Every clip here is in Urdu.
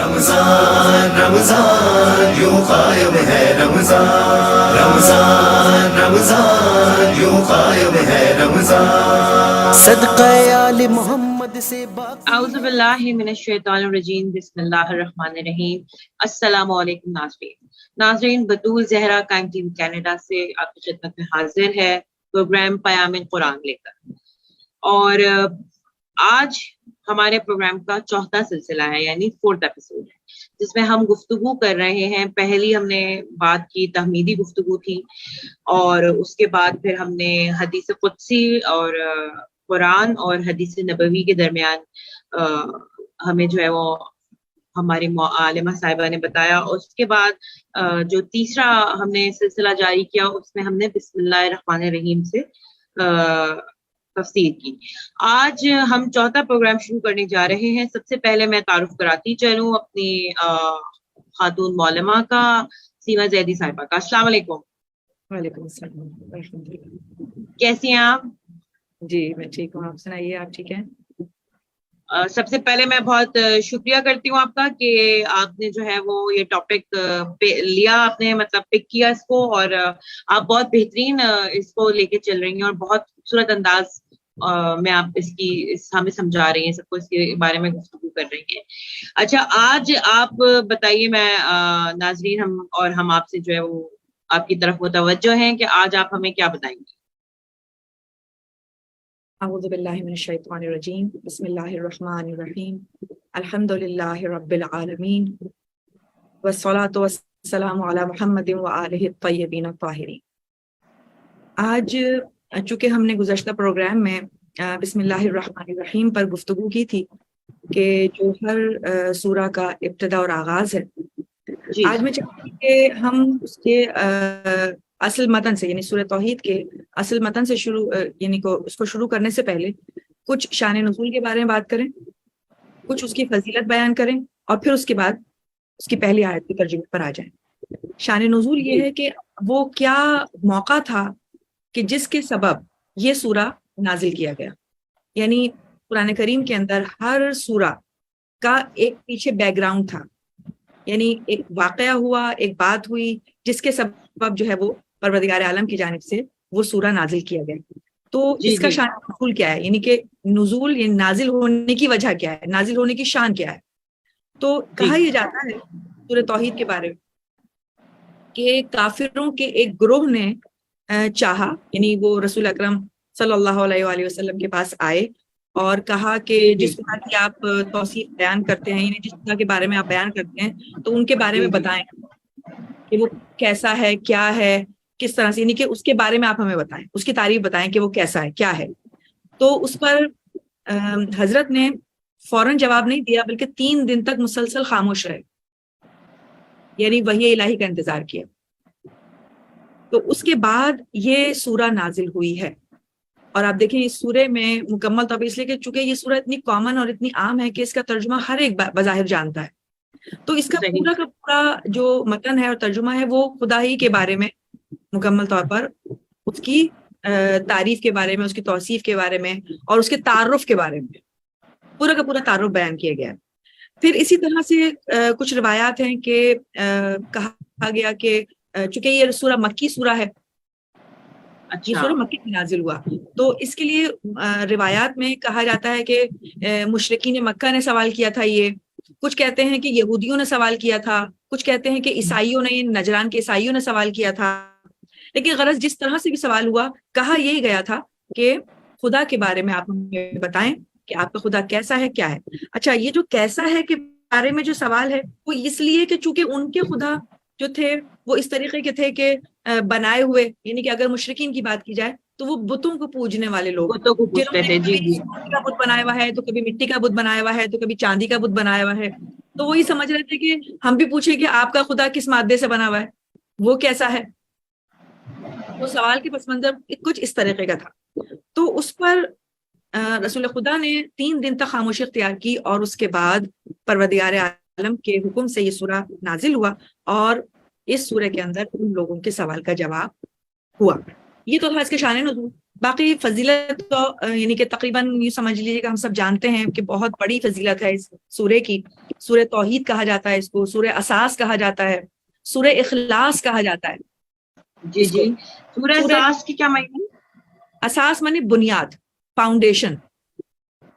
رمضان رمضان یوں قائم ہے رمضان، رمضان رمضان یوں قائم ہے رمضان، صدقہ آل محمد سے اعوذ باللہ من الشیطان الرجیم، بسم اللہ الرحمن الرحیم۔ السلام علیکم ناظرین، بطول زہرا قائم ٹی وی کینیڈا سے آپ کی خدمت میں حاضر ہے پروگرام پیام قرآن لے کر، اور آج ہمارے پروگرام کا چوتھا سلسلہ ہے، یعنی 4th ایپیسوڈ ہے، جس میں ہم گفتگو کر رہے ہیں۔ پہلی ہم نے بات کی تحمیدی گفتگو تھی، اور اس کے بعد پھر ہم نے حدیث قدسی اور قرآن اور حدیث نبوی کے درمیان ہمیں جو ہے وہ ہماری عالمہ صاحبہ نے بتایا، اور اس کے بعد جو تیسرا ہم نے سلسلہ جاری کیا اس میں ہم نے بسم اللہ الرحمن الرحیم سے تفسیر کی۔ آج ہم چوتھا پروگرام شروع کرنے جا رہے ہیں۔ سب سے پہلے میں تعارف کراتی چلوں اپنی خاتون معلمہ کا، سیما زیدی صاحبہ کا۔ السلام علیکم۔ وعلیکم السلام، کیسی ہیں آپ؟ جی میں ٹھیک ہوں، آپ سنائیے، آپ ٹھیک ہیں؟ سب سے پہلے میں بہت شکریہ کرتی ہوں آپ کا کہ آپ نے جو ہے وہ یہ ٹاپک لیا، آپ نے مطلب پک کیا اس کو، اور آپ بہت بہترین اس کو لے کے چل رہی ہیں، اور بہت خوبصورت انداز میں آپ ہمیں سمجھا رہی ہیں، سب کو اس کے بارے میں گفتگو کر رہی ہیں۔ اچھا، آج آپ بتائیے، میں ناظرین ہم آپ سے جو ہے وہ آپ کی طرف متوجہ ہیں کہ آج آپ ہمیں کیا بتائیں گے؟ اعوذ باللہ من الشیطان الرجیم، بسم اللہ الرحمن الرحیم، الحمد للہ رب العالمین، والصلاة والسلام علی محمد وآلہ الطیبین الطاہرین۔ آج چونکہ ہم نے گزشتہ پروگرام میں بسم اللہ الرحمن الرحیم پر گفتگو کی تھی کہ جو ہر سورہ کا ابتدا اور آغاز ہے، جی آج میں چاہتی ہوں کہ ہم اس کے اصل متن سے، یعنی سورہ توحید کے اصل متن سے اس کو شروع کرنے سے پہلے کچھ شان نزول کے بارے میں بات کریں، کچھ اس کی فضیلت بیان کریں، اور پھر اس کے بعد اس کی پہلی آیت کے ترجمے پر آ جائیں۔ شان نزول یہ ہے کہ وہ کیا موقع تھا کہ جس کے سبب یہ سورہ نازل کیا گیا، یعنی قرآن کریم کے اندر ہر سورہ کا ایک پیچھے بیک گراؤنڈ تھا، یعنی ایک واقعہ ہوا، ایک بات ہوئی جس کے سبب جو ہے وہ پروردگار عالم کی جانب سے وہ سورہ نازل کیا گیا۔ تو اس کا شان نزول کیا ہے، یعنی کہ نزول یعنی نازل ہونے کی وجہ کیا ہے، نازل ہونے کی شان کیا ہے۔ تو کہا یہ جاتا ہے سورہ توحید کے بارے میں کہ کافروں کے ایک گروہ نے چاہا، یعنی وہ رسول اکرم صلی اللہ علیہ وآلہ وسلم کے پاس آئے اور کہا کہ جس طرح کی آپ توصیف بیان کرتے ہیں، یعنی جس طرح کے بارے میں آپ بیان کرتے ہیں تو ان کے بارے میں بتائیں کہ وہ کیسا ہے، کیا ہے، کس طرح سے، یعنی کہ اس کے بارے میں آپ ہمیں بتائیں، اس کی تعریف بتائیں کہ وہ کیسا ہے، کیا ہے۔ تو اس پر حضرت نے فوراً جواب نہیں دیا، بلکہ 3 دن تک مسلسل خاموش رہے، یعنی وحی الہی کا انتظار کیا۔ تو اس کے بعد یہ سورہ نازل ہوئی ہے، اور آپ دیکھیں اس سورے میں مکمل طور پر، اس لیے کہ چونکہ یہ سورہ اتنی کامن اور اتنی عام ہے کہ اس کا ترجمہ ہر ایک بظاہر جانتا ہے، تو اس کا پورا کا پورا جو متن ہے اور ترجمہ ہے وہ خدا ہی کے بارے میں مکمل طور پر، اس کی تعریف کے بارے میں، اس کی توصیف کے بارے میں، اور اس کے تعارف کے بارے میں پورا کا پورا تعارف بیان کیا گیا ہے۔ پھر اسی طرح سے کچھ روایات ہیں کہ کہا گیا کہ چونکہ یہ سورہ مکی سورہ ہے، یہ سورہ مکی میں نازل ہوا، تو اس کے لیے روایات میں کہا جاتا ہے کہ مشرکین مکہ نے سوال کیا تھا، یہ کچھ کہتے ہیں کہ یہودیوں نے سوال کیا تھا، کچھ کہتے ہیں کہ عیسائیوں نے، نجران کے عیسائیوں نے سوال کیا تھا، لیکن غرض جس طرح سے بھی سوال ہوا، کہا یہی گیا تھا کہ خدا کے بارے میں آپ ہمیں بتائیں کہ آپ کا خدا کیسا ہے، کیا ہے۔ اچھا، یہ جو کیسا ہے کے بارے میں جو سوال ہے وہ اس لیے کہ چونکہ ان کے خدا جو تھے وہ اس طریقے کے تھے کہ بنائے ہوئے، یعنی کہ اگر مشرکین کی بات کی جائے تو وہ بتوں کو پوجنے والے لوگ، جنہوں نے کبھی سونے کا بت بنایا ہوا ہے، تو کبھی مٹی کا بت بنایا ہوا ہے، تو کبھی چاندی کا بت بنایا ہوا ہے، تو وہی سمجھ رہے تھے کہ ہم بھی پوچھیں کہ آپ کا خدا کس مادے سے بنا ہوا ہے، وہ کیسا ہے۔ وہ سوال کے پس منظر کچھ اس طریقے کا تھا۔ تو اس پر رسول خدا نے 3 دن تک خاموشی اختیار کی، اور اس کے بعد پروردگار عالم کے حکم سے یہ سورہ نازل ہوا، اور اس سورہ کے اندر ان لوگوں کے سوال کا جواب ہوا۔ یہ تو تھا اس کے شان نزول۔ باقی فضیلت تو یعنی کہ تقریباً یہ سمجھ لیجیے کہ ہم سب جانتے ہیں کہ بہت بڑی فضیلت ہے اس سورے کی. سورہ توحید کہا جاتا ہے اس کو, سورہ اساس کہا جاتا ہے, سورہ اخلاص کہا جاتا ہے. جی جی. سورہ سورہ اساس کی کیا معنی؟ اساس معنی بنیاد, فاؤنڈیشن.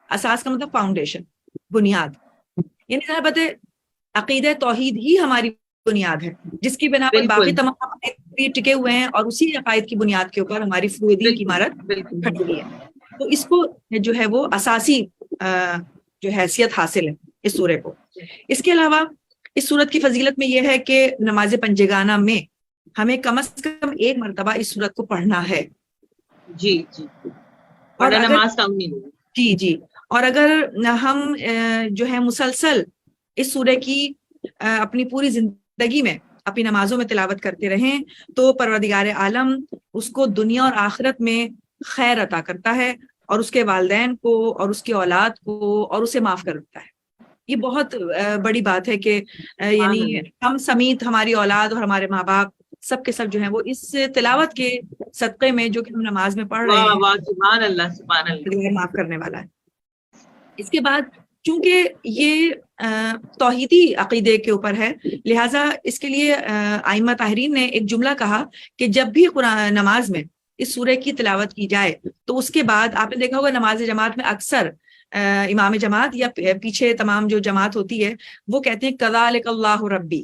اساس کا مطلب فاؤنڈیشن, بنیاد. یعنی ذرا بتائیں, عقیدہ توحید ہی ہماری بنیاد ہے, جس کی بنا پر باقی بالکل تمام عقائد بھی ٹکے ہوئے ہیں, اور اسی عقائد کی بنیاد کے اوپر ہماری فروع دین کی بالکل عمارت بالکل. کھڑی ہے. تو اس کو جو ہے وہ اساسی جو حیثیت حاصل ہے اس سورے کو. اس کے علاوہ اس سورت کی فضیلت میں یہ ہے کہ نماز پنجگانہ میں ہمیں کم از کم ایک مرتبہ اس سورت کو پڑھنا ہے. جی جی. اور ورنہ اگر نماز کم نہیں ہوگی. جی جی, اور اگر ہم جو ہے مسلسل اس سورے کی اپنی پوری زندگی میں اپنی نمازوں میں تلاوت کرتے رہیں تو پروردگار عالم اس کو دنیا اور آخرت میں خیر عطا کرتا ہے, اور اس کے والدین کو اور اس کی اولاد کو اور اسے معاف کر دیتا ہے. یہ بہت بڑی بات ہے کہ یعنی ہم سمیت ہماری اولاد اور ہمارے ماں باپ سب کے سب جو ہیں وہ اس تلاوت کے صدقے میں جو کہ ہم نماز میں پڑھ رہے واہ ہیں, واہ, سبحان اللہ سبحان اللہ. معاف کرنے والا ہے. اس کے بعد چونکہ یہ توحیدی عقیدے کے اوپر ہے, لہٰذا اس کے لیے ائمہ طاہرین نے ایک جملہ کہا کہ جب بھی قرآن نماز میں اس سورے کی تلاوت کی جائے تو اس کے بعد آپ نے دیکھا ہوگا نماز جماعت میں اکثر امام جماعت یا پیچھے تمام جو جماعت ہوتی ہے وہ کہتے ہیں کذالک اللہ ربی.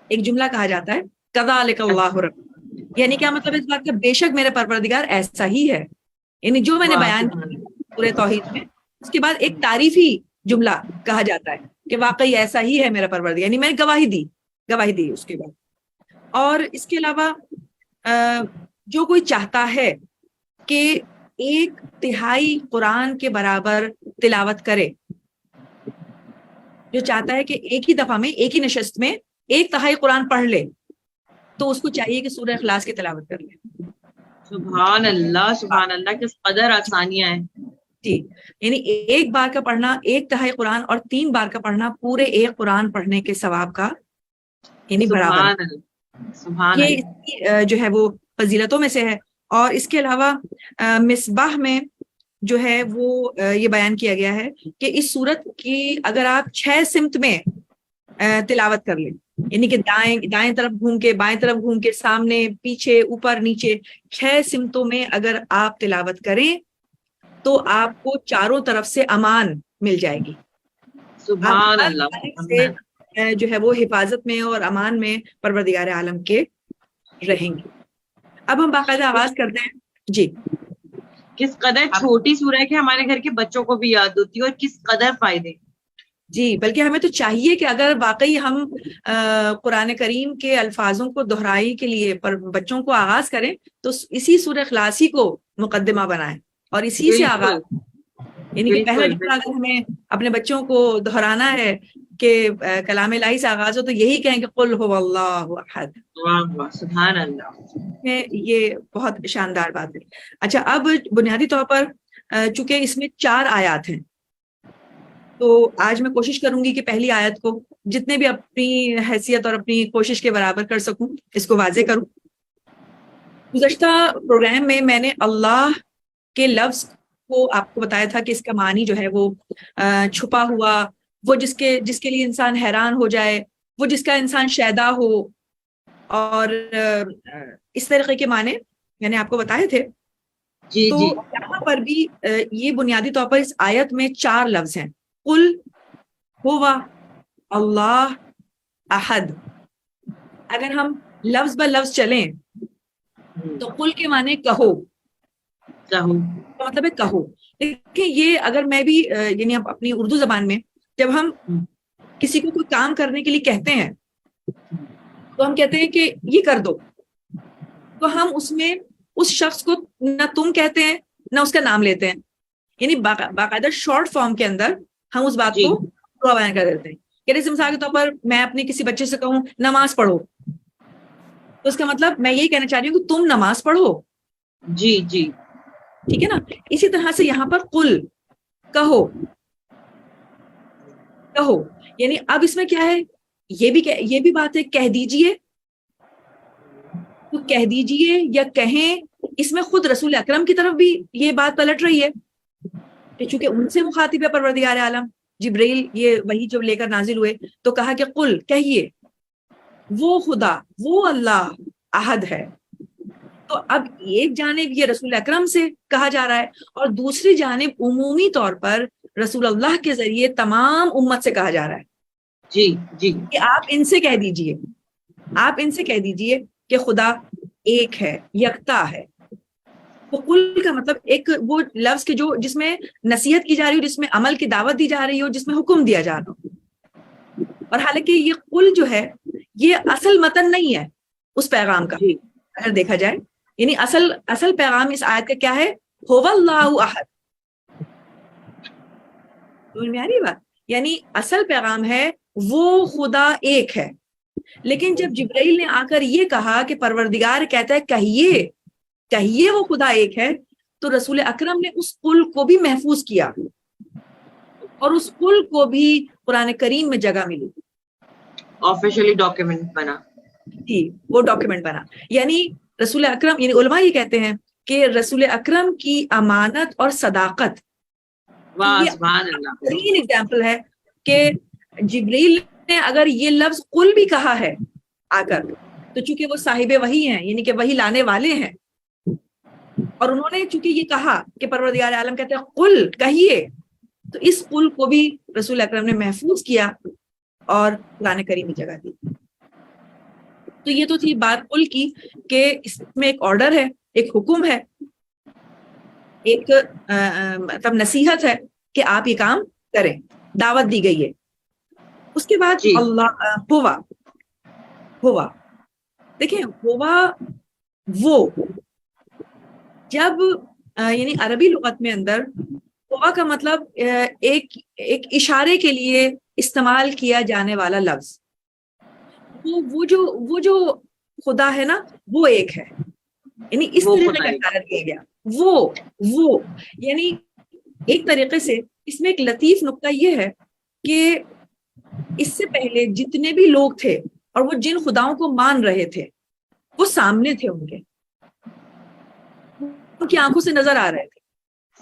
ایک جملہ کہا جاتا ہے کذالک اللہ ربی, یعنی کیا مطلب اس بات کا, بے شک میرا پروردگار ایسا ہی ہے. یعنی جو میں نے بیان کیا سورہ توحید میں, اس کے بعد ایک تعریفی جملہ کہا جاتا ہے کہ واقعی ایسا ہی ہے میرا پروردگار, یعنی میں نے گواہی دی اس کے بعد. اور اس کے علاوہ جو کوئی چاہتا ہے کہ 1/3 قرآن کے برابر تلاوت کرے, جو چاہتا ہے کہ ایک ہی دفعہ میں ایک ہی نشست میں 1/3 قرآن پڑھ لے, تو اس کو چاہیے کہ سورہ اخلاص کی تلاوت کر لے. سبحان اللہ سبحان اللہ, کس قدر آسانیاں ہیں. جی, یعنی ایک بار کا پڑھنا 1/3 قرآن اور 3 بار کا پڑھنا پورے ایک قرآن پڑھنے کے ثواب کا یعنی برابر. سبحان اللہ سبحان یہ اللہ. اس کی جو ہے وہ فضیلتوں میں سے ہے. اور اس کے علاوہ مصباح میں جو ہے وہ یہ بیان کیا گیا ہے کہ اس سورت کی اگر آپ 6 سمت میں تلاوت کر لیں, یعنی کہ دائیں طرف گھوم کے, بائیں طرف گھوم کے, سامنے پیچھے اوپر نیچے 6 سمتوں میں اگر آپ تلاوت کریں تو آپ کو چاروں طرف سے امان مل جائے گی. سبحان آپ ہر اللہ. طرف سے جو ہے وہ حفاظت میں اور امان میں پروردگار عالم کے رہیں گے. اب ہم باقاعدہ آواز کرتے ہیں. جی, کس قدر چھوٹی سورہ ہے کہ ہمارے گھر کے بچوں کو بھی یاد ہوتی ہے, اور کس قدر فائدے. جی, بلکہ ہمیں تو چاہیے کہ اگر واقعی ہم قرآن کریم کے الفاظوں کو دہرائی کے لیے پر بچوں کو آغاز کریں تو اسی سورہ اخلاصی کو مقدمہ بنائیں اور اسی سے آغاز, یعنی کہ پہلا جملہ اگر ہمیں اپنے بچوں کو دہرانا ہے کہ کلام الہی سے آغاز ہو تو یہی کہیں کہ قل هو اللہ احد. سبحان اللہ. یہ بہت شاندار بات ہے. اچھا, اب بنیادی طور پر چونکہ اس میں 4 آیات ہیں تو آج میں کوشش کروں گی کہ پہلی آیت کو جتنے بھی اپنی حیثیت اور اپنی کوشش کے برابر کر سکوں اس کو واضح کروں. گزشتہ پروگرام میں میں نے اللہ کے لفظ کو آپ کو بتایا تھا کہ اس کا معنی جو ہے وہ چھپا ہوا, وہ جس کے لیے انسان حیران ہو جائے, وہ جس کا انسان شیدا ہو, اور اس طریقے کے معنی میں نے آپ کو بتائے تھے. جی تو جی. یہاں پر بھی یہ بنیادی طور پر اس آیت میں 4 لفظ ہیں. قل ہوا اللہ احد. اگر ہم لفظ بہ لفظ چلیں تو قل کے معنی کہو, مطلب ہے کہو. دیکھیں یہ اگر میں بھی یعنی اپنی اردو زبان میں جب ہم کسی کو کوئی کام کرنے کے لیے کہتے ہیں تو ہم کہتے ہیں کہ یہ کر دو, تو ہم اس میں اس شخص کو نہ تم کہتے ہیں نہ اس کا نام لیتے ہیں, یعنی باقاعدہ شارٹ فارم کے اندر ہم اس بات کو بیان کر دیتے ہیں. کہ جیسے مثال کے طور پر میں اپنے کسی بچے سے کہوں نماز پڑھو, تو اس کا مطلب میں یہی کہنا چاہ رہی ہوں کہ تم نماز پڑھو. جی جی, ٹھیک ہے نا. اسی طرح سے یہاں پر قل کہو, یعنی اب اس میں کیا ہے, یہ بھی بات ہے کہہ دیجئے, تو کہہ دیجئے یا کہیں اس میں خود رسول اکرم کی طرف بھی یہ بات پلٹ رہی ہے کہ چونکہ ان سے مخاطب ہے پروردگار عالم جبرائیل، یہ وہی جب لے کر نازل ہوئے تو کہا کہ قل، کہیے، وہ خدا، وہ اللہ احد ہے. تو اب ایک جانب یہ رسول اکرم سے کہا جا رہا ہے اور دوسری جانب عمومی طور پر رسول اللہ کے ذریعے تمام امت سے کہا جا رہا ہے جی جی کہ آپ ان سے کہہ دیجئے، آپ ان سے کہہ دیجئے کہ خدا ایک ہے، یکتا ہے. تو قل کا مطلب ایک وہ لفظ کے جو جس میں نصیحت کی جا رہی ہو، جس میں عمل کی دعوت دی جا رہی ہو، جس میں حکم دیا جا رہا ہو. اور حالانکہ یہ قل جو ہے یہ اصل متن نہیں ہے اس پیغام کا، جی اگر دیکھا جائے. یعنی اصل پیغام اس آیت کا کیا ہے؟ هو اللہ احد. سمجھ میں آ رہی بات؟ یعنی اصل پیغام ہے وہ خدا ایک ہے. لیکن جب جبرائیل نے آ کر یہ کہا کہ پروردگار کہتا ہے کہیے وہ خدا ایک ہے، تو رسول اکرم نے اس قل کو بھی محفوظ کیا اور اس قل کو بھی قرآن کریم میں جگہ ملی. آفیشلی ڈاکیومنٹ بنا. جی، وہ ڈاکیومنٹ بنا. یعنی رسول اکرم، یعنی علماء یہ کہتے ہیں کہ رسول اکرم کی امانت اور صداقت واہ یہ سبحان اللہ. بہترین ایگزامپل ہے کہ جبریل نے اگر یہ لفظ قل بھی کہا ہے آ کر، تو چونکہ وہ صاحب وحی ہیں، یعنی کہ وحی لانے والے ہیں، اور انہوں نے چونکہ یہ کہا کہ پروردگار عالم کہتے ہیں قل، کہیے، تو اس قل کو بھی رسول اکرم نے محفوظ کیا اور قرآن کریم میں جگہ دی. تو یہ تو تھی بات قل کی کہ اس میں ایک آرڈر ہے، ایک حکم ہے، ایک مطلب نصیحت ہے کہ آپ یہ کام کریں، دعوت دی گئی ہے. اس کے بعد جی. اللہ ہوا دیکھیں، ہوا وہ جب یعنی عربی لغت میں اندر ہوا کا مطلب ایک اشارے کے لیے استعمال کیا جانے والا لفظ. وہ جو خدا ہے نا وہ ایک ہے، یعنی اس طریقے کا اشارہ کیا گیا. وہ یعنی ایک طریقے سے اس میں ایک لطیف نقطہ یہ ہے کہ اس سے پہلے جتنے بھی لوگ تھے اور وہ جن خداؤں کو مان رہے تھے وہ سامنے تھے، ان کی آنکھوں سے نظر آ رہے تھے.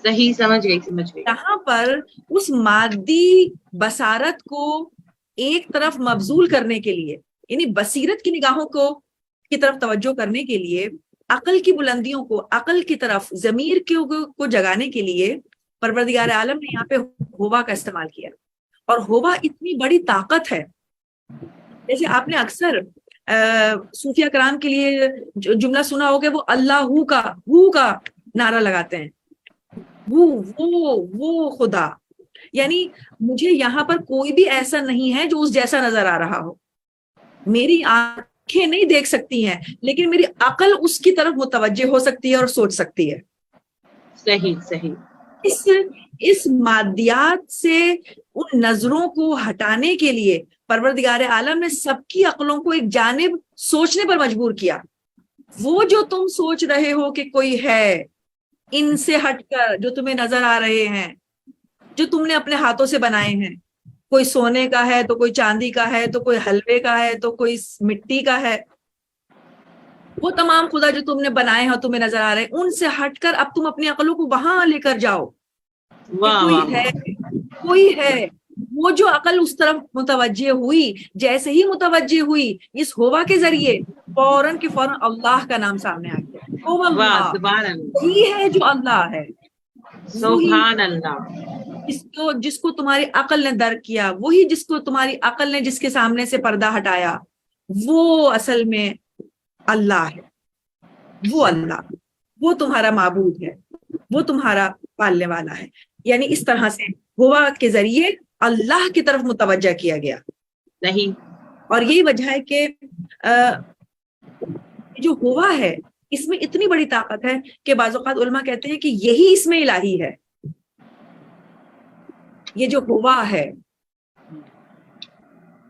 صحیح، سمجھ گئی. یہاں پر اس مادی بصارت کو ایک طرف مبذول کرنے کے لیے، یعنی بصیرت کی نگاہوں کی طرف توجہ کرنے کے لیے، عقل کی بلندیوں کو، عقل کی طرف، ضمیر کو جگانے کے لیے پروردگار عالم نے یہاں پہ ہوا کا استعمال کیا. اور ہوا اتنی بڑی طاقت ہے، جیسے آپ نے اکثر صوفیہ کرام کے لیے جملہ سنا ہوگا، وہ اللہ ہو کا نعرہ لگاتے ہیں، وہ خدا. یعنی مجھے یہاں پر کوئی بھی ایسا نہیں ہے جو اس جیسا نظر آ رہا ہو، میری آنکھیں نہیں دیکھ سکتی ہیں لیکن میری عقل اس کی طرف متوجہ ہو سکتی ہے اور سوچ سکتی ہے. صحیح. اس مادیات سے ان نظروں کو ہٹانے کے لیے پروردگار عالم نے سب کی عقلوں کو ایک جانب سوچنے پر مجبور کیا. وہ جو تم سوچ رہے ہو کہ کوئی ہے، ان سے ہٹ کر جو تمہیں نظر آ رہے ہیں، جو تم نے اپنے ہاتھوں سے بنائے ہیں، کوئی سونے کا ہے تو کوئی چاندی کا ہے تو کوئی حلوے کا ہے تو کوئی مٹی کا ہے، وہ تمام خدا جو تم نے بنائے ہیں اور تمہیں نظر آ رہے ہیں، ان سے ہٹ کر اب تم اپنی عقلوں کو وہاں لے کر جاؤ. کوئی ہے. وہ جو عقل اس طرف متوجہ ہوئی، جیسے ہی متوجہ ہوئی اس ہوا کے ذریعے، فوراً کے فوراً اللہ کا نام سامنے آ گیا. وہی ہے جو اللہ ہے، سبحان اللہ. جس کو تمہاری عقل نے درک کیا، وہی جس کو تمہاری عقل نے جس کے سامنے سے پردہ ہٹایا، وہ اصل میں اللہ ہے. وہ اللہ، وہ تمہارا معبود ہے، وہ تمہارا پالنے والا ہے. یعنی اس طرح سے ہوا کے ذریعے اللہ کی طرف متوجہ کیا گیا. صحیح. اور یہی وجہ ہے کہ جو ہوا ہے اس میں اتنی بڑی طاقت ہے کہ بعض اوقات علماء کہتے ہیں کہ یہی اس میں الہی ہے. یہ جو ہوا ہے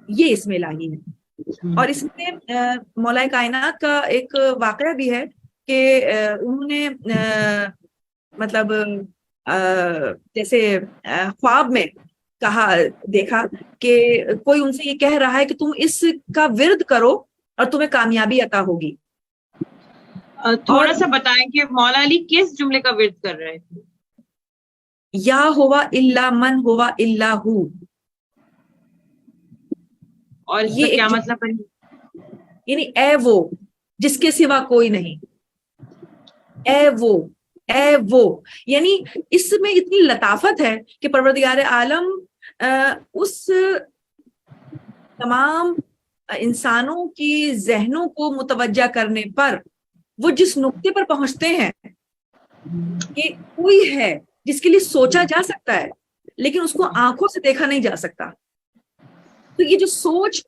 یہ اس میں الہی ہے. اور اس میں مولا کائنات کا ایک واقعہ بھی ہے کہ انہوں نے مطلب جیسے خواب میں دیکھا کہ کوئی ان سے یہ کہہ رہا ہے کہ تم اس کا ورد کرو اور تمہیں کامیابی عطا ہوگی. تھوڑا سا بتائیں کہ مولا علی کس جملے کا ورد کر رہے تھے؟ یا ہوا الا من ہوا الا ہو، اور اس یہ کا کیا ایک مطلب ہے؟ یعنی اے وہ جس کے سوا کوئی نہیں، اے وہ یعنی اس میں اتنی لطافت ہے کہ پروردگار عالم اس تمام انسانوں کی ذہنوں کو متوجہ کرنے پر وہ جس نقطے پر پہنچتے ہیں کہ کوئی ہے جس کے لیے سوچا جا سکتا ہے لیکن اس کو آنکھوں سے دیکھا نہیں جا سکتا، تو یہ جو سوچ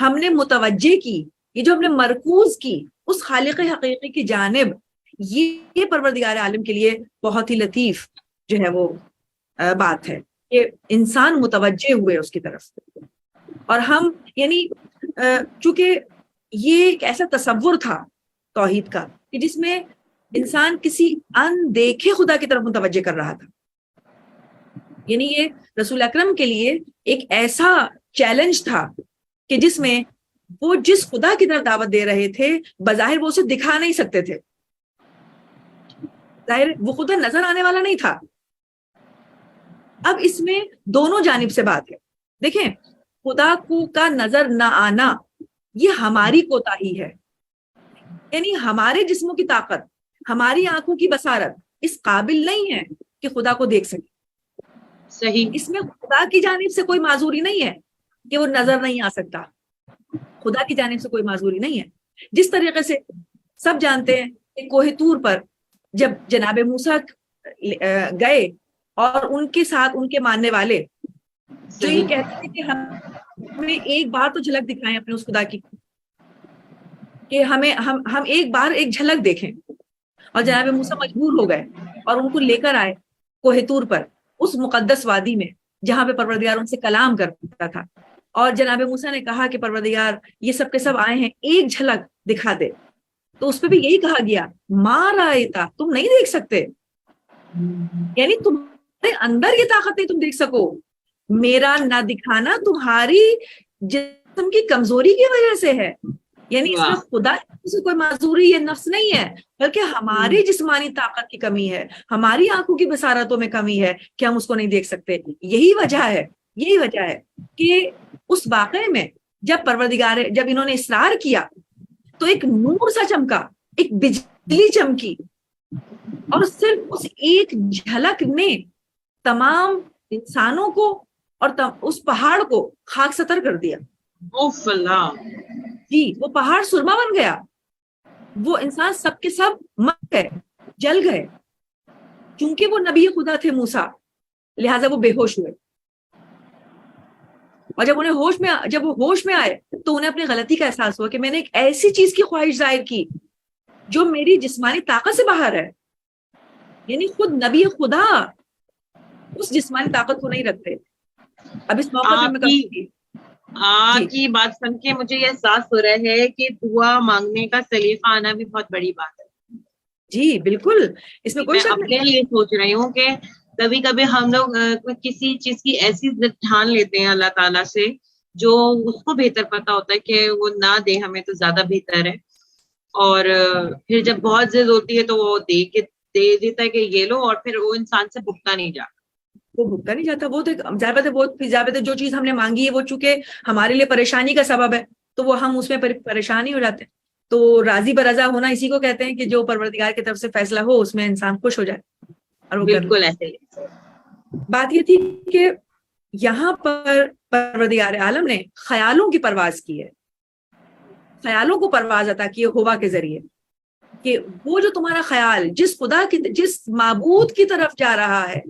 ہم نے متوجہ کی، یہ جو ہم نے مرکوز کی اس خالق حقیقی کی جانب، یہ پروردگار عالم کے لیے بہت ہی لطیف جو ہے وہ بات ہے کہ انسان متوجہ ہوئے اس کی طرف. اور ہم یعنی چونکہ یہ ایک ایسا تصور تھا توحید کا کہ جس میں انسان کسی اندیکھے خدا کی طرف متوجہ کر رہا تھا، یعنی یہ رسول اکرم کے لیے ایک ایسا چیلنج تھا کہ جس میں وہ جس خدا کی طرف دعوت دے رہے تھے بظاہر وہ اسے دکھا نہیں سکتے تھے، ظاہر وہ خدا نظر آنے والا نہیں تھا. اب اس میں دونوں جانب سے بات ہے. دیکھیں خدا کو کا نظر نہ آنا یہ ہماری کوتاہی ہے، یعنی ہمارے جسموں کی طاقت، ہماری آنکھوں کی بصارت اس قابل نہیں ہے کہ خدا کو دیکھ سکے. صحیح. اس میں خدا کی جانب سے کوئی معذوری نہیں ہے کہ وہ نظر نہیں آ سکتا، خدا کی جانب سے کوئی معذوری نہیں ہے. جس طریقے سے سب جانتے ہیں کہ کوہ طور پر جب جناب موسیٰ گئے اور ان کے ساتھ ان کے ماننے والے جو یہ کہتے تھے کہ ہمیں ایک بار تو جھلک دکھائیں اپنے اس خدا کی، کہ ہم ایک بار ایک جھلک دیکھیں، اور جناب موسیٰ مجبور ہو گئے اور ان کو لے کر آئے کوہ طور پر اس مقدس وادی میں جہاں پہ پروردگار ان سے کلام کرتا تھا. اور جناب موسیٰ نے کہا کہ پروردگار یہ سب کے سب آئے ہیں، ایک جھلک دکھا دے. تو اس پہ بھی یہی کہا گیا ما رأیتا، تم نہیں دیکھ سکتے، یعنی تمہارے اندر یہ طاقت نہیں تم دیکھ سکو. میرا نہ دکھانا تمہاری جسم کی کمزوری کی وجہ سے ہے، یعنی اس میں خدا سے کوئی معذوری یہ نفس نہیں ہے، بلکہ ہماری جسمانی طاقت کی کمی ہے، ہماری آنکھوں کی بصارتوں میں کمی ہے کہ ہم اس کو نہیں دیکھ سکتے. یہی وجہ ہے کہ اس واقعے میں جب انہوں نے اصرار کیا تو ایک نور سا چمکا، ایک بجلی چمکی، اور صرف اس ایک جھلک نے تمام انسانوں کو اور اس پہاڑ کو خاک ستر کر دیا. اوف اللہ. جی وہ پہاڑ سرما بن گیا، وہ انسان سب کے سب مر گئے، جل گئے. چونکہ وہ نبی خدا تھے موسیٰ، لہٰذا وہ بے ہوش ہوئے، اور جب وہ ہوش میں آئے تو انہیں اپنی غلطی کا احساس ہوا کہ میں نے ایک ایسی چیز کی خواہش ظاہر کی جو میری جسمانی طاقت سے باہر ہے. یعنی خود نبی خدا اس جسمانی طاقت کو نہیں رکھتے. اب اس موقع پہ میں آپ کی بات سن کے مجھے یہ احساس ہو رہا ہے کہ دعا مانگنے کا سلیقہ آنا بھی بہت بڑی بات ہے. جی بالکل، اس میں کوئی شک نہیں. اپنے لیے سوچ رہی ہوں کہ کبھی کبھی ہم لوگ کسی چیز کی ایسی ضد ٹھان لیتے ہیں اللہ تعالیٰ سے جو اس کو بہتر پتا ہوتا ہے کہ وہ نہ دے ہمیں تو زیادہ بہتر ہے، اور پھر جب بہت ضد ہوتی ہے تو وہ دے دیتا ہے کہ یہ لو، اور پھر وہ انسان سے بھگتا نہیں جاتا. وہ بھگتا نہیں جاتا. وہ تو ضابطہ جو چیز ہم نے مانگی ہے وہ چونکہ ہمارے لیے پریشانی کا سبب ہے تو وہ ہم اس میں پریشانی ہو جاتے ہیں. تو راضی برضا ہونا اسی کو کہتے ہیں کہ جو پروردگار کی طرف سے فیصلہ ہو اس میں انسان خوش ہو جائے. اور وہ بالکل ایسے ہی. بات یہ تھی کہ یہاں پر پروردگار عالم نے خیالوں کی پرواز کی ہے، خیالوں کو پرواز عطا کی ہے ہوا کے ذریعے، کہ وہ جو تمہارا خیال جس معبود کی طرف جا رہا ہے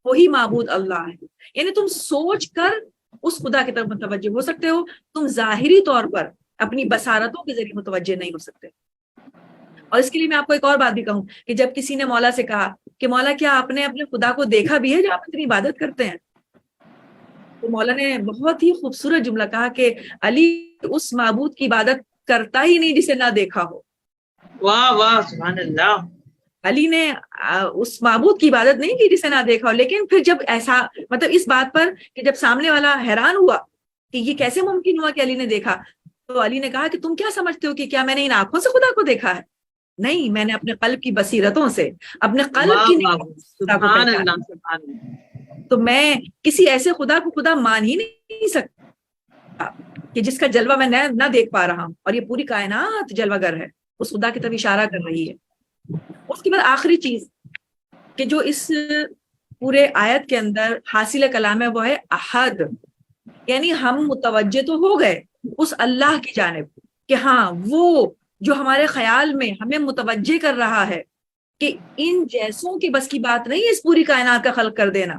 وہی معبود اللہ ہے. یعنی تم سوچ کر اس خدا کی طرف متوجہ ہو سکتے ہو، تم ظاہری طور پر اپنی بصارتوں کے ذریعے متوجہ نہیں ہو سکتے. اور اس کے لیے میں آپ کو ایک اور بات بھی کہوں کہ جب کسی نے مولا سے کہا کہ مولا کیا آپ نے اپنے خدا کو دیکھا بھی ہے جو آپ اتنی عبادت کرتے ہیں، تو مولا نے بہت ہی خوبصورت جملہ کہا کہ علی اس معبود کی عبادت کرتا ہی نہیں جسے نہ دیکھا ہو. واہ واہ سبحان اللہ. علی نے اس معبود کی عبادت نہیں کی جسے نہ دیکھا ہو، لیکن پھر جب ایسا مطلب اس بات پر کہ جب سامنے والا حیران ہوا کہ یہ کیسے ممکن ہوا کہ علی نے دیکھا، تو علی نے کہا کہ تم کیا سمجھتے ہو کہ کیا میں نے ان آنکھوں سے خدا کو دیکھا ہے؟ نہیں، میں نے اپنے قلب کی بصیرتوں سے، اپنے قلب واہ کی واہ، خدا کو سبحان پہچانا. اللہ سبحان اللہ. تو میں کسی ایسے خدا کو خدا مان ہی نہیں سکتا کہ جس کا جلوہ میں نہ دیکھ پا رہا ہوں، اور یہ پوری کائنات جلوہ گر ہے، اس خدا کی طرف اشارہ کر رہی ہے. اس کے بعد آخری چیز کہ جو اس پورے آیت کے اندر حاصل کلام ہے وہ ہے احد. یعنی ہم متوجہ تو ہو گئے اس اللہ کی جانب کہ ہاں وہ جو ہمارے خیال میں ہمیں متوجہ کر رہا ہے کہ ان جیسوں کی بس کی بات نہیں ہے اس پوری کائنات کا خلق کر دینا،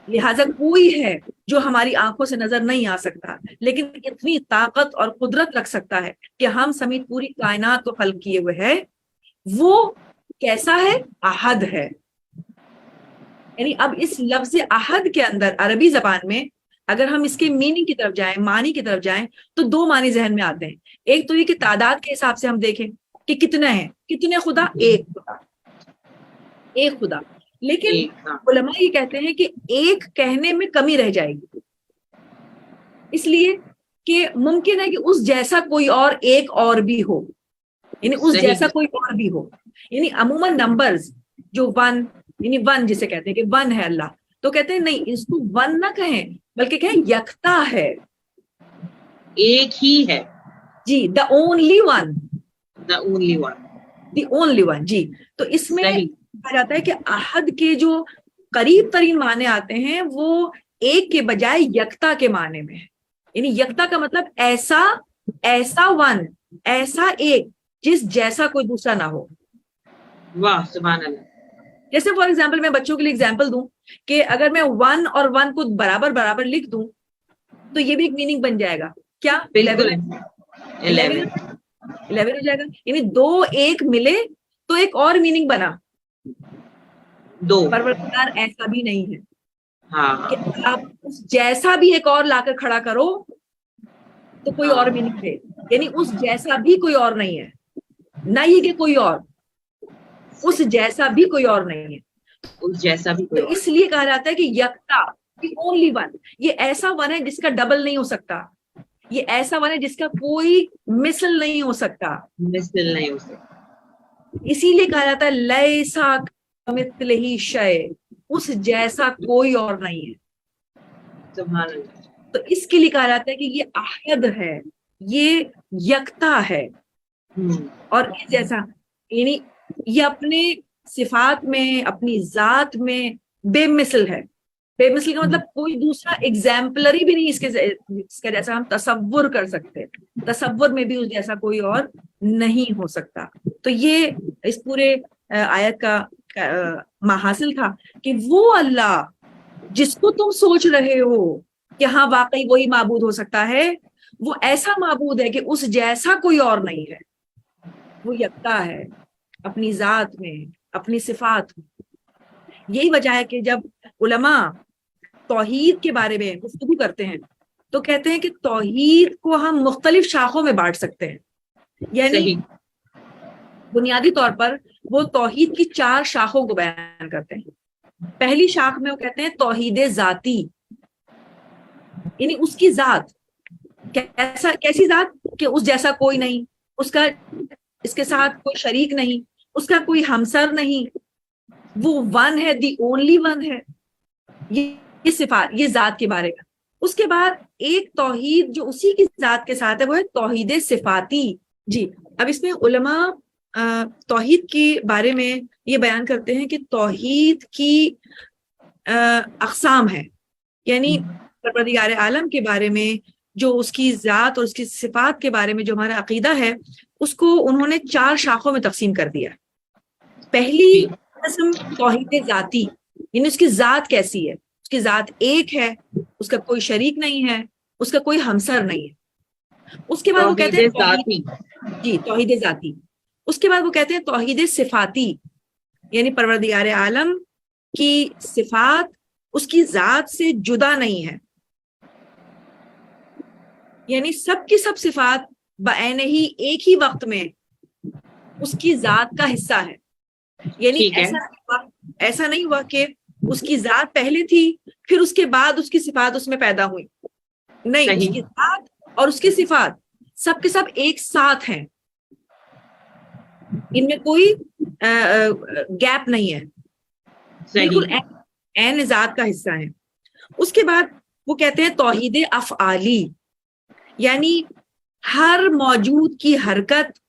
لہٰذا کوئی ہے جو ہماری آنکھوں سے نظر نہیں آ سکتا لیکن اتنی طاقت اور قدرت رکھ سکتا ہے کہ ہم سمیت پوری کائنات کو خلق کیے ہوئے ہے. وہ کیسا ہے؟ احد ہے. یعنی اب اس لفظ احد کے اندر عربی زبان میں اگر ہم اس کے میننگ کی طرف جائیں، معنی کی طرف جائیں، تو دو معنی ذہن میں آتے ہیں. ایک تو یہ کہ تعداد کے حساب سے ہم دیکھیں کہ کتنے ہیں، کتنے خدا؟ ایک خدا، ایک خدا. لیکن علماء یہ کہتے ہیں کہ ایک کہنے میں کمی رہ جائے گی، اس لیے کہ ممکن ہے کہ اس جیسا کوئی اور ایک اور بھی ہو، یعنی اس جیسا کوئی اور بھی ہو. یعنی عموماً نمبرز جو ون، یعنی ون جسے کہتے ہیں کہ ون ہے اللہ، تو کہتے ہیں نہیں، اس کو ون نہ کہیں بلکہ کہیں یکتا ہے، ایک ہی ہے. جی، the only one، the only one. the only one. جی، تو اس میں صحیح. کہا جاتا ہے کہ احد کے جو قریب ترین معنی آتے ہیں وہ ایک کے بجائے یکتا کے معنی میں ہے. یعنی یکتا کا مطلب ایسا ون، ایسا ایک جس جیسا کوئی دوسرا نہ ہو. واہ سبحان اللہ. جیسے فار ایگزامپل میں بچوں کے لیے ایگزامپل دوں کہ اگر میں ون اور ون کو برابر برابر لکھ دوں تو یہ بھی ایک میننگ بن جائے گا. کیا؟ بالکل 11 ہو جائے گا. یعنی دو ایک ملے تو ایک اور میننگ بنا. دو. پروردگار ایسا بھی نہیں ہے ہاں، کہ آپ اس جیسا بھی ایک اور لا کر کھڑا کرو تو کوئی اور میننگ ہے. یعنی اس جیسا بھی کوئی اور نہیں ہے، نہ یہ کہ کوئی اور، اس جیسا بھی کوئی اور نہیں ہے. اس جیسا بھی کوئی تو اور. اس لیے کہا جاتا ہے کہ یکتا، اونلی ون، یہ ایسا ون ہے جس کا ڈبل نہیں ہو سکتا، یہ ایسا ون ہے جس کا کوئی مثل نہیں ہو سکتا. مثل نہیں ہو سکتا. اسی لیے کہا جاتا ہے لیسا کمثلہ شیء، اس جیسا کوئی اور نہیں ہے. سبحان اللہ. تو اس کے لیے کہا جاتا ہے کہ یہ احد ہے، یہ یکتا ہے اور اس جیسا. یعنی یہ اپنے صفات میں، اپنی ذات میں بے مثل ہے. بے مثل کا مطلب کوئی دوسرا ایگزامپلری بھی نہیں اس کا جیسا ہم تصور کر سکتے، تصور میں بھی اس جیسا کوئی اور نہیں ہو سکتا. تو یہ اس پورے آیت کا محاصل تھا کہ وہ اللہ جس کو تم سوچ رہے ہو کہ ہاں واقعی وہی معبود ہو سکتا ہے، وہ ایسا معبود ہے کہ اس جیسا کوئی اور نہیں ہے. وہ یکتا ہے اپنی ذات میں، اپنی صفات میں. یہی وجہ ہے کہ جب علماء توحید کے بارے میں گفتگو کرتے ہیں تو کہتے ہیں کہ توحید کو ہم مختلف شاخوں میں بانٹ سکتے ہیں. یعنی بنیادی طور پر وہ توحید کی 4 شاخوں کو بیان کرتے ہیں. پہلی شاخ میں وہ کہتے ہیں توحید ذاتی، یعنی اس کی ذات. کیسی ذات؟ کہ اس جیسا کوئی نہیں، اس کے ساتھ کوئی شریک نہیں، اس کا کوئی ہمسر نہیں، وہ ون ہے، دی اونلی ون ہے. یہ صفات، یہ ذات کے بارے میں. اس کے بعد ایک توحید جو اسی کی ذات کے ساتھ ہے وہ ہے توحید صفاتی. جی، اب اس میں علماء توحید کے بارے میں یہ بیان کرتے ہیں کہ توحید کی اقسام ہیں. یعنی پروردگار عالم کے بارے میں، جو اس کی ذات اور اس کی صفات کے بارے میں جو ہمارا عقیدہ ہے، اس کو انہوں نے 4 شاخوں میں تقسیم کر دیا. پہلی قسم توحید ذاتی، یعنی اس کی ذات کیسی ہے. اس کی ذات ایک ہے، اس کا کوئی شریک نہیں ہے، اس کا کوئی ہمسر نہیں ہے. اس کے بعد وہ کہتے ہیں جی توحید ذاتی. اس کے بعد وہ کہتے ہیں توحید صفاتی، یعنی پروردگار عالم کی صفات اس کی ذات سے جدا نہیں ہے، یعنی سب کی سب صفات بعینہ ہی ایک ہی وقت میں اس کی ذات کا حصہ ہے. یعنی ایسا نہیں ہوا کہ اس کی ذات پہلے تھی پھر اس کے بعد اس کی صفات اس میں پیدا ہوئی. نہیں، اس کی ذات اور اس کی صفات سب کے سب ایک ساتھ ہیں. ان میں کوئی گیپ نہیں ہے, بالکل عین ذات کا حصہ ہے. اس کے بعد وہ کہتے ہیں توحید افعالی, یعنی ہر موجود کی حرکت,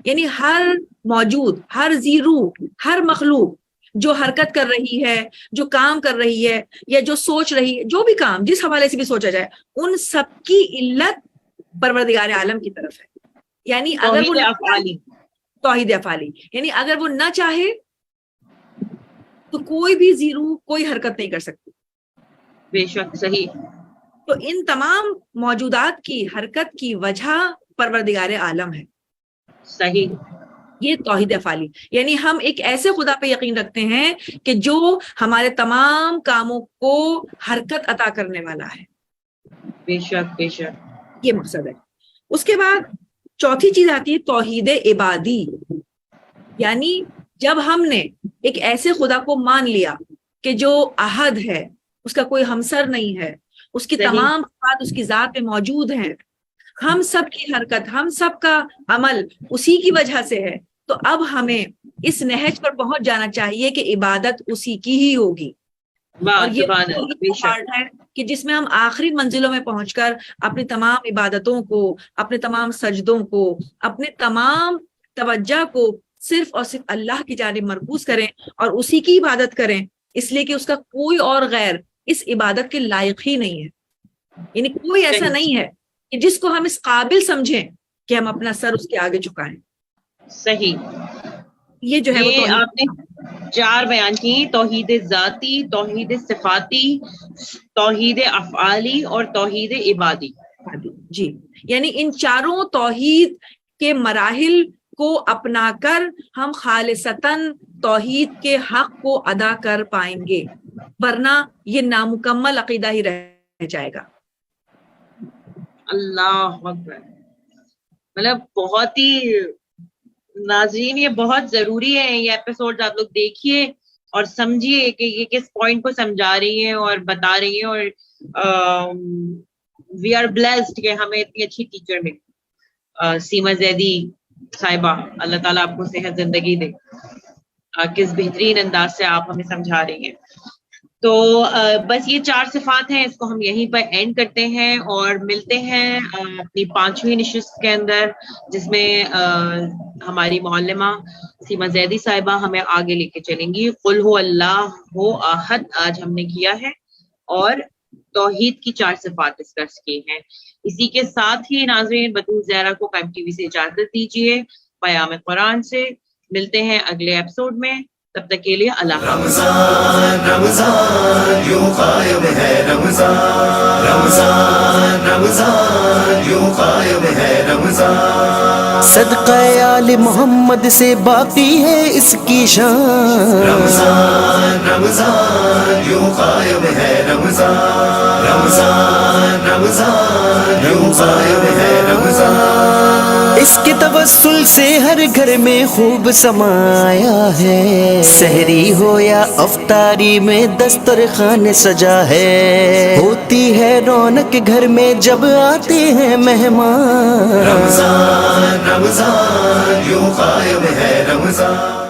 یعنی ہر موجود, ہر زیرو, ہر مخلوق جو حرکت کر رہی ہے, جو کام کر رہی ہے, یا جو سوچ رہی ہے, جو بھی کام جس حوالے سے بھی سوچا جائے, ان سب کی علت پروردگار عالم کی طرف ہے. یعنی اگر وہ توحید افعالی, یعنی اگر وہ نہ چاہے تو کوئی بھی زیرو کوئی حرکت نہیں کر سکتی. بے شک صحیح. تو ان تمام موجودات کی حرکت کی وجہ پروردگار عالم ہے. صحیح. یہ توحید افعالی, یعنی ہم ایک ایسے خدا پہ یقین رکھتے ہیں کہ جو ہمارے تمام کاموں کو حرکت عطا کرنے والا ہے. بے شک بے شک, یہ مقصد ہے. اس کے بعد چوتھی چیز آتی ہے توحید عبادی, یعنی جب ہم نے ایک ایسے خدا کو مان لیا کہ جو احد ہے, اس کا کوئی ہمسر نہیں ہے, اس کی تمام بات اس کی ذات میں موجود ہیں, ہم سب کی حرکت, ہم سب کا عمل اسی کی وجہ سے ہے, تو اب ہمیں اس نہج پر پہنچ جانا چاہیے کہ عبادت اسی کی ہی ہوگی. اور یہ پارٹ ہے کہ جس میں ہم آخری منزلوں میں پہنچ کر اپنی تمام عبادتوں کو, اپنے تمام سجدوں کو, اپنے تمام توجہ کو صرف اور صرف اللہ کی جانب مرکوز کریں اور اسی کی عبادت کریں, اس لیے کہ اس کا کوئی اور غیر اس عبادت کے لائق ہی نہیں ہے. یعنی کوئی ایسا نہیں ہے کہ جس کو ہم اس قابل سمجھیں کہ ہم اپنا سر اس کے آگے جھکائیں. صحیح. یہ جو ہے وہ آپ نے 4 بیان کی, توحید ذاتی, توحید صفاتی, توحید افعالی اور توحید عبادی. جی, یعنی ان چاروں توحید کے مراحل کو اپنا کر ہم خالصتاً توحید کے حق کو ادا کر پائیں گے, ورنہ یہ نامکمل عقیدہ ہی رہ جائے گا. اللہ اکبر. مطلب بہت ہی, ناظرین یہ بہت ضروری ہے, یہ ایپیسوڈ آپ لوگ دیکھیے اور سمجھیے کہ یہ کس پوائنٹ کو سمجھا رہی ہیں اور بتا رہی ہیں. اور وی آر بلیسڈ کہ ہمیں اتنی اچھی ٹیچر ملی, سیما زیدی صاحبہ, اللہ تعالیٰ آپ کو صحت زندگی دے. کس بہترین انداز سے آپ ہمیں سمجھا رہی ہیں. تو بس یہ 4 صفات ہیں, اس کو ہم یہیں پر اینڈ کرتے ہیں اور ملتے ہیں اپنی 5ویں نشست کے اندر, جس میں ہماری معلمہ سیما زیدی صاحبہ ہمیں آگے لے کے چلیں گی. قل ہو اللہ احد آج ہم نے کیا ہے, اور توحید کی 4 صفات ڈسکس کی ہیں. اسی کے ساتھ ہی ناظرین بطول زہرا کو قائم ٹی وی سے اجازت دیجیے. پیام قرآن سے ملتے ہیں اگلے ایپیسوڈ میں, تب تک کے لیے اللہ حافظ. رمضان رمضان یوں قائم ہے رمضان, رمضان رمضان یوں قائم ہے رمضان, صدقہ آل محمد سے باقی ہے اس کی شان. رمضان رمضان یوں قائم ہے رمضان, رمضان رمضان یوں قائم ہے رمضان. اس کے توسل سے ہر گھر میں خوب سمایا ہے, سحری ہو یا افطاری میں دسترخوان سجا ہے, ہوتی ہے رونق گھر میں جب آتے ہیں مہمان. رمضان رمضان یوں قائم ہے رمضان.